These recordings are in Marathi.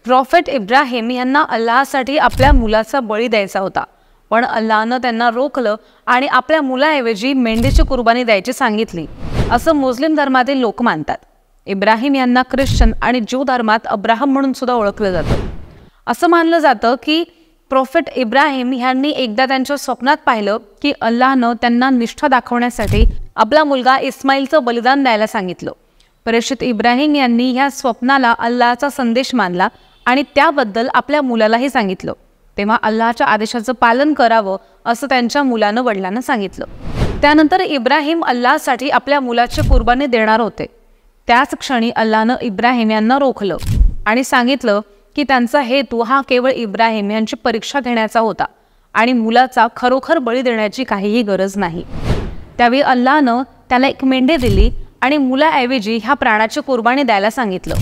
प्रॉफेट इब्राहिम यांना अल्लाहसाठी आपल्या मुलाचा बळी द्यायचा होता, पण अल्लाहनं त्यांना रोखलं आणि आपल्या मुलाऐवजी मेंढीची कुर्बानी द्यायची सांगितली, असं मुस्लिम धर्मातील लोक मानतात. इब्राहिम यांना ख्रिश्चन आणि ज्यू धर्मात अब्राहम म्हणून सुद्धा ओळखलं जातं. असं मानलं जातं की प्रॉफेट इब्राहिम यांनी एकदा त्यांच्या स्वप्नात पाहिलं की अल्लाहनं त्यांना निष्ठा दाखवण्यासाठी आपला मुलगा इस्माईलचं बलिदान द्यायला सांगितलं. प्रेषित इब्राहिम यांनी ह्या स्वप्नाला अल्लाहचा संदेश मानला आणि त्याबद्दल आपल्या मुलालाही सांगितलं. तेव्हा अल्लाहच्या आदेशाचं पालन करावं असं त्यांच्या मुलानं वडिलांना सांगितलं. त्यानंतर इब्राहिम अल्लाहसाठी आपल्या मुलाची कुर्बानी देणार होते. त्याच क्षणी अल्लाहनं इब्राहिम यांना रोखलं आणि सांगितलं की त्यांचा हेतू हा केवळ इब्राहिम यांची परीक्षा घेण्याचा होता आणि मुलाचा खरोखर बळी देण्याची काहीही गरज नाही. त्यावेळी अल्लाहनं त्याला एक मेंढी दिली आणि मुलाऐवजी ह्या प्राण्याची कुर्बानी द्यायला सांगितलं.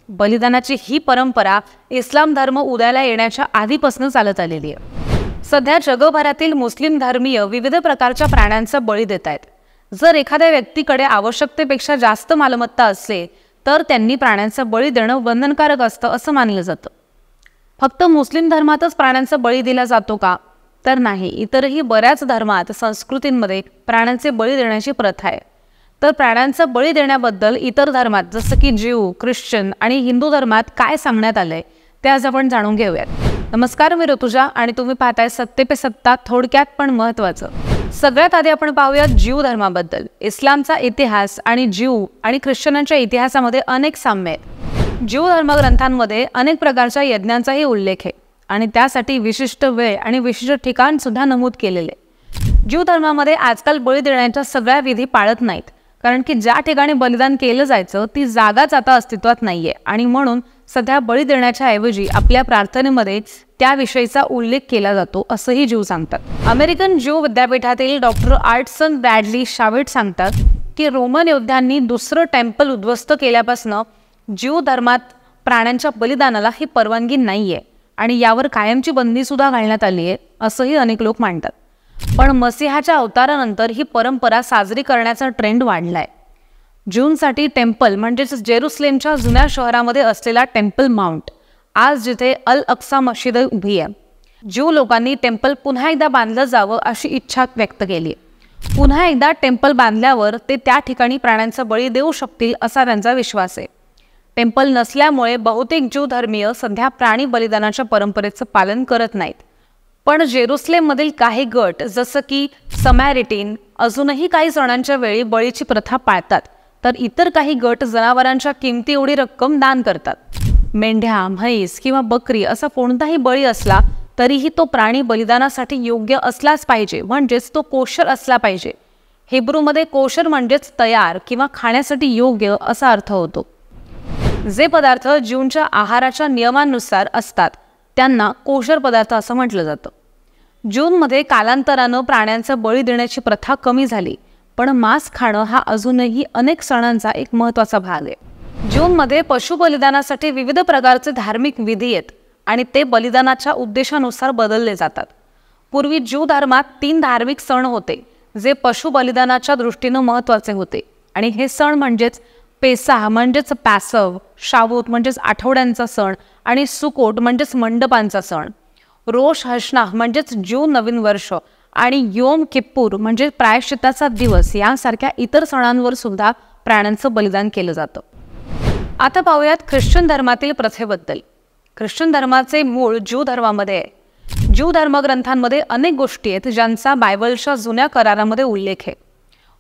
बलिदानाची ही परंपरा इस्लाम धर्म उदयाला येण्याच्या आधीपासून चालत आलेली आहे. सध्या जगभरातील मुस्लिम धर्मीय विविध प्रकारच्या प्राण्यांचा बळी देत आहेत. जर एखाद्या व्यक्तीकडे आवश्यकतेपेक्षा जास्त मालमत्ता असले तर त्यांनी प्राण्यांचा बळी देणं बंधनकारक असतं असं मानलं जातं. फक्त मुस्लिम धर्मातच प्राण्यांचा बळी दिला जातो का? तर नाही. इतरही बऱ्याच धर्मात संस्कृतींमध्ये प्राण्यांचे बळी देण्याची प्रथा आहे. तर प्राण्यांचा बळी देण्याबद्दल इतर धर्मात जसं की ज्यू, ख्रिश्चन आणि हिंदू धर्मात काय सांगण्यात आलंय ते आज आपण जाणून घेऊयात. नमस्कार, मी ऋतुजा आणि तुम्ही पाहताय सत्य पे सत्ता, थोडक्यात पण महत्त्वाचं. सगळ्यात आधी आपण पाहूयात ज्यू धर्माबद्दल. इस्लामचा इतिहास आणि ज्यू आणि ख्रिश्चनांच्या इतिहासामध्ये अनेक साम्य आहेत. ज्यू धर्मग्रंथांमध्ये अनेक प्रकारच्या यज्ञांचाही उल्लेख आहे आणि त्यासाठी विशिष्ट वेळ आणि विशिष्ट ठिकाण सुद्धा नमूद केलेले. ज्यू धर्मामध्ये आजकाल बळी देण्याच्या सगळ्या विधी पाळत नाहीत, कारण की ज्या ठिकाणी बलिदान केलं जायचं ती जागाच आता अस्तित्वात नाहीये आणि म्हणून सध्या बळी देण्याच्या ऐवजी आपल्या प्रार्थनेमध्ये त्याविषयीचा उल्लेख केला जातो असंही ज्यू सांगतात. अमेरिकन ज्यू विद्यापीठातील डॉक्टर आर्टसन ब्रॅडली शावेट सांगतात की रोमन योद्ध्यांनी दुसरं टेम्पल उद्ध्वस्त केल्यापासून ज्यू धर्मात प्राण्यांच्या बलिदानाला ही परवानगी नाहीये आणि यावर कायमची बंदी सुद्धा घालण्यात आली आहे असंही अनेक लोक मानतात. पण मसीहाच्या अवतारानंतर ही परंपरा साजरी करण्याचा ट्रेंड वाढलाय. ज्यूंसाठी टेम्पल म्हणजेच जेरुसलेमच्या जुन्या शहरामध्ये असलेला टेम्पल माउंट, आज जिथे अल अक्सा मशीद उभी आहे, ज्यू लोकांनी टेम्पल पुन्हा एकदा बांधलं जावं अशी इच्छा व्यक्त केली. पुन्हा एकदा टेम्पल बांधल्यावर ते त्या ठिकाणी प्राण्यांचा बळी देऊ शकतील असा त्यांचा विश्वास आहे. टेम्पल नसल्यामुळे बहुतेक ज्यू धर्मीय सध्या प्राणी बलिदानाच्या परंपरेचं पालन करत नाहीत. पण जेरुसलेममधील काही गट जसं की समॅरिटीन अजूनही काही सणांच्या वेळी बळीची प्रथा पाळतात, तर इतर काही गट जनावरांच्या किमती एवढी रक्कम दान करतात. मेंढ्या, म्हैस किंवा बकरी असा कोणताही बळी असला तरीही तो प्राणी बलिदानासाठी योग्य असलाच पाहिजे, म्हणजेच तो कोशर असला पाहिजे. हिब्रूमध्ये कोशर म्हणजेच तयार किंवा खाण्यासाठी योग्य असा अर्थ होतो. जे पदार्थ ज्यूंच्या आहाराच्या नियमांनुसार असतात त्यांना कोशर पदार्थ असं म्हटलं जातं. जूनमध्ये कालांतरानं प्राण्यांचा बळी देण्याची प्रथा कमी झाली, पण मांस खाणं हा अजूनही अनेक सणांचा एक महत्त्वाचा भाग आहे. जूनमध्ये पशु बलिदानासाठी विविध प्रकारचे धार्मिक विधी आहेत आणि ते बलिदानाच्या उद्देशानुसार बदलले जातात. पूर्वी ज्यू धर्मात 3 धार्मिक सण होते जे पशु बलिदानाच्या दृष्टीनं महत्त्वाचे होते आणि हे सण म्हणजेच पेसाह म्हणजेच पॅसव, शावूत म्हणजेच आठवड्यांचा सण आणि सुकोट म्हणजेच मंडपांचा सण, रोश हशनाह म्हणजेच ज्यू नवीन वर्ष आणि योम किप्पूर म्हणजे प्रायश्चित्ताचा दिवस यासारख्या इतर सणांवर सुद्धा प्राण्यांचं बलिदान केलं जातं. आता पाहूयात ख्रिश्चन धर्मातील प्रथेबद्दल. ख्रिश्चन धर्माचे मूळ ज्यू धर्मामध्ये आहे. ज्यू धर्मग्रंथांमध्ये अनेक गोष्टी आहेत ज्यांचा बायबलच्या जुन्या करारामध्ये उल्लेख आहे.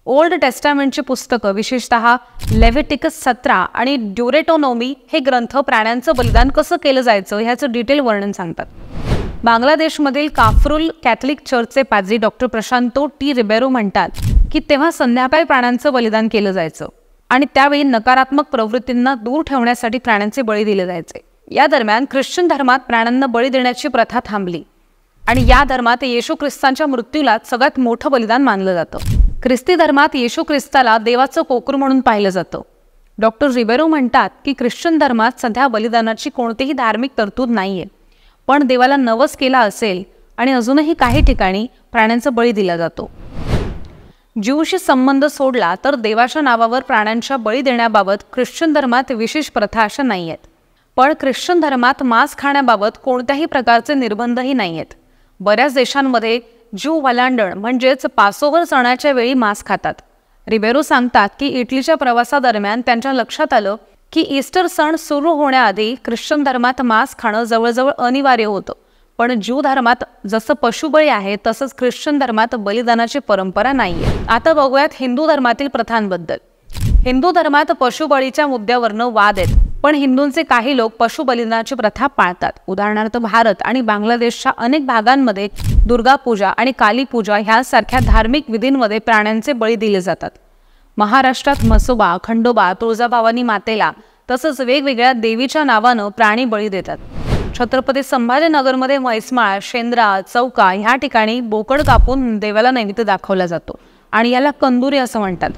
ओल्ड टेस्टामेंटची पुस्तकं विशेषतः लेव्हिटिकस 17 आणि ड्युरेटोनॉमी हे ग्रंथ प्राण्यांचं बलिदान कसं केलं जायचं ह्याचं डिटेल वर्णन सांगतात. बांगलादेशमधील काफरुल कॅथलिक चर्चचे पाद्री डॉक्टर प्रशांतो टी रिबेरो म्हणतात की तेव्हा संध्याकाळी प्राण्यांचं बलिदान केलं जायचं आणि त्यावेळी नकारात्मक प्रवृत्तींना दूर ठेवण्यासाठी प्राण्यांचे बळी दिले जायचे. या दरम्यान ख्रिश्चन धर्मात प्राण्यांना बळी देण्याची प्रथा थांबली आणि या धर्मात येशू ख्रिस्तांच्या मृत्यूला सगळ्यात मोठं बलिदान मानलं जातं. ख्रिस्ती धर्मात येशू ख्रिस्ताला देवाचं कोकरू म्हणून पाहिलं जातं. डॉक्टर रिबेरो म्हणतात की ख्रिश्चन धर्मात सध्या बलिदानाची कोणतीही धार्मिक तरतूद नाहीये, पण देवाला नवस केला असेल आणि अजूनही काही ठिकाणी प्राण्यांचा बळी दिला जातो. ज्यूशी संबंध सोडला तर देवाच्या नावावर प्राण्यांच्या बळी देण्याबाबत ख्रिश्चन धर्मात विशेष प्रथा अशा नाही आहेत. पण ख्रिश्चन धर्मात मांस खाण्याबाबत कोणत्याही प्रकारचे निर्बंधही नाही आहेत. बऱ्याच देशांमध्ये ज्यू वलांडण म्हणजेच पासोव्हर सणाच्या वेळी मांस खातात. रिबेरो सांगतात की इटलीच्या प्रवासादरम्यान त्यांच्या लक्षात आलं की ईस्टर सण सुरू होण्याआधी ख्रिश्चन धर्मात मांस खाणं जवळजवळ अनिवार्य होतं. पण ज्यू धर्मात जसं पशुबळी आहे तसंच ख्रिश्चन धर्मात बलिदानाची परंपरा नाहीये. आता बघूयात हिंदू धर्मातील प्रथांबद्दल. हिंदू धर्मात पशुबळीच्या मुद्द्यावरनं वाद आहेत, पण हिंदूंचे काही लोक पशुबलिदानाची प्रथा पाळतात. उदाहरणार्थ भारत आणि बांगलादेशच्या अनेक भागांमध्ये दुर्गा पूजा आणि काली पूजा ह्यासारख्या धार्मिक विधींमध्ये प्राण्यांचे बळी दिले जातात. महाराष्ट्रात म्हसोबा, खंडोबा, तुळजाभवानी मातेला तसंच वेगवेगळ्या देवीच्या नावानं प्राणी बळी देतात. छत्रपती संभाजीनगरमध्ये म्हैसमाळ, शेंद्रा, चौका ह्या ठिकाणी बोकड कापून देवाला नैवेद्य दाखवला जातो आणि याला कंदुरी असं म्हणतात.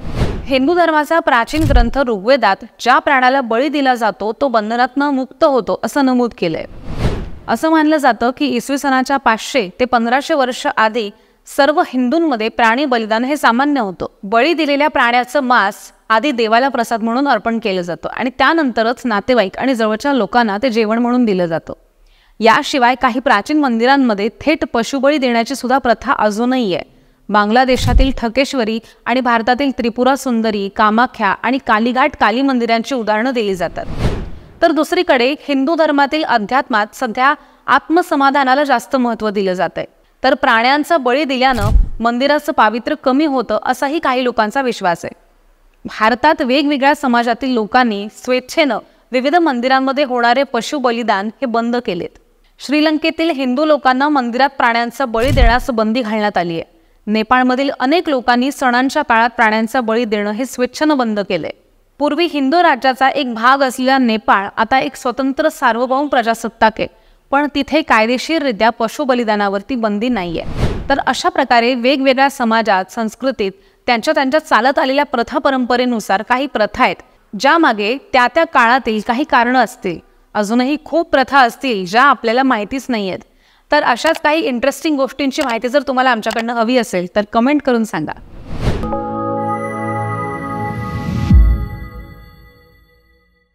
हिंदू धर्माचा प्राचीन ग्रंथ ऋग्वेदात ज्या प्राण्याला बळी दिला जातो तो बंधनातनं मुक्त होतो असं नमूद केलंय. असं मानलं जातं की इसवी सनाच्या 500 ते 1500 वर्ष आधी सर्व हिंदूंमध्ये प्राणी बलिदान हे सामान्य होतं. बळी दिलेल्या प्राण्याचं मांस आधी देवाला प्रसाद म्हणून अर्पण केलं जातं आणि त्यानंतरच नातेवाईक आणि जवळच्या लोकांना ते जेवण म्हणून दिलं जातं. याशिवाय काही प्राचीन मंदिरांमध्ये थेट पशुबळी देण्याची सुद्धा प्रथा अजूनही आहे. बांगलादेशातील ठकेश्वरी आणि भारतातील त्रिपुरा सुंदरी, कामाख्या आणि कालीघाट काली मंदिरांची उदाहरणं दिली जातात. तर दुसरीकडे हिंदू धर्मातील अध्यात्मात सध्या आत्मसमाधानाला जास्त महत्त्व दिलं जात आहे. तर प्राण्यांचा बळी दिल्यानं मंदिराचं पावित्र्य कमी होतं असाही काही लोकांचा विश्वास आहे. भारतात वेगवेगळ्या समाजातील लोकांनी स्वेच्छेनं विविध मंदिरांमध्ये होणारे पशु बलिदान हे बंद केलेत. श्रीलंकेतील हिंदू लोकांना मंदिरात प्राण्यांचा बळी देण्यास बंदी घालण्यात आली आहे. नेपाळमधील अनेक लोकांनी सणांच्या काळात प्राण्यांचा बळी देणं हे स्वेच्छेनं बंद केलंय. पूर्वी हिंदू राज्याचा एक भाग असलेला नेपाळ आता एक स्वतंत्र सार्वभौम प्रजासत्ताक आहे, पण तिथे कायदेशीररित्या पशु बलिदानावरती बंदी नाहीये. तर अशा प्रकारे वेगवेगळ्या समाजात, संस्कृतीत त्यांच्या चालत आलेल्या प्रथा परंपरेनुसार काही प्रथा आहेत, ज्यामागे त्या काळातील काही कारणं असतील. अजूनही खूप प्रथा असतील ज्या आपल्याला माहितीच नाहीयेत. तर अशाच काही इंटरेस्टिंग गोष्टींची माहिती जर तुम्हाला आमच्याकडनं हवी असेल तर कमेंट करून सांगा.